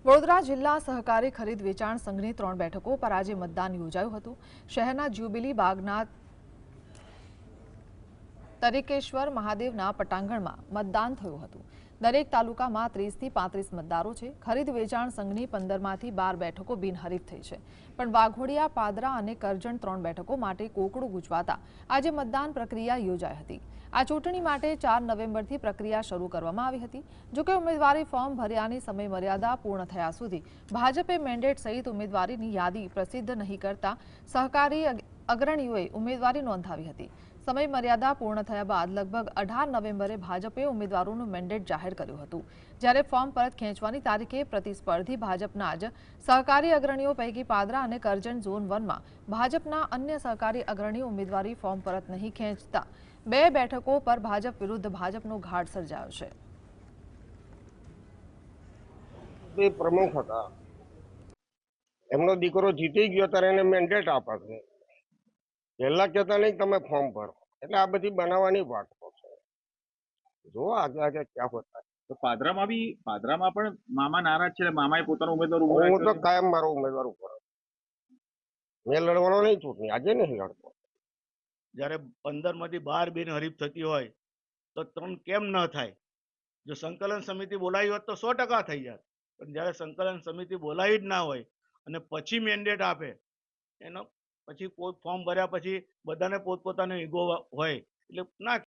વડોદરા જિલ્લા સહકારી ખરીદ વેચાણ સંઘની 3 બેઠકો પર આજે મતદાન યોજાયું હતું। શહેરના જ્યુબિલી બાગના તરીકેશ્વર મહાદેવના પટાંગણમાં મતદાન થયું હતું। દરેક તાલુકામાં 30 થી 35 મતદારો છે। ખરીદ વેચાણ સંઘની 15માંથી 12 બેઠકો બિનહરીફ થઈ છે, પણ વાઘોડિયા, પાદરા અને કરજણ 3 બેઠકો માટે કોકડું ગુંજવાતા આજે મતદાન પ્રક્રિયા યોજાઈ હતી। આ ચૂંટણી માટે 4 નવેમ્બરથી પ્રક્રિયા શરૂ કરવામાં આવી હતી। જો કે ઉમેદવારી ફોર્મ ભર્યાની સમયમર્યાદા પૂર્ણ થયા સુધી ભાજપે મેન્ડેટ સહિત ઉમેદવારીની યાદી પ્રસિદ્ધ નહીં કરતા સહકારી અગ્રણીઓએ ઉમેદવારી નોંધાવી હતી। સમય મર્યાદા પૂર્ણ થયા બાદ લગભગ 18 નવેમ્બરે ભાજપે ઉમેદવારોનું મેન્ડેટ જાહેર કર્યું હતું, જ્યારે ફોર્મ પરત ખેંચવાની તારીખે પ્રતિસ્પર્ધી ભાજપના જ સહકારી અગ્રણીઓ પૈકી પાદરા અને કરજણ ઝોન 1માં ભાજપના અન્ય સહકારી અગ્રણીઓ ઉમેદવારી ફોર્મ પરત નહીં ખેંચતા 2 બેઠકો પર ભાજપ વિરુદ્ધ ભાજપનો ઘાટ સર્જાયો છે। તે પ્રમુખ હતા, એમનો દીકરો જીતી ગયો ત્યારે એને મેન્ડેટ આપે છે। પહેલા કહેતા નહીં તમે ફોર્મ ભરો, એટલે આ બધી બનાવવાની વાતો છે। જો આગે ક્યાં હોતા। તો પાદરામાં પણ મામા નારાજ છે, મામાએ પોતાનો ઉમેદવાર ઉભો હું રાખ્યો તો છે। કાયમ મારો ઉમેદવાર ઉપર મેં લડવાનો નહીં ચૂંટણી, આજે નહીં લડતો। જ્યારે 15માંથી 12 બિનહરીફ થતી હોય તો 3 કેમ ન થાય? જો સંકલન સમિતિ બોલાવી હોત તો 100% થઈ જાત, પણ જ્યારે સંકલન સમિતિ બોલાવી જ ના હોય અને પછી મેન્ડેટ આપે, એનો પછી કોઈ ફોર્મ ભર્યા પછી બધાને પોતપોતાનો ઈગો હોય એટલે ના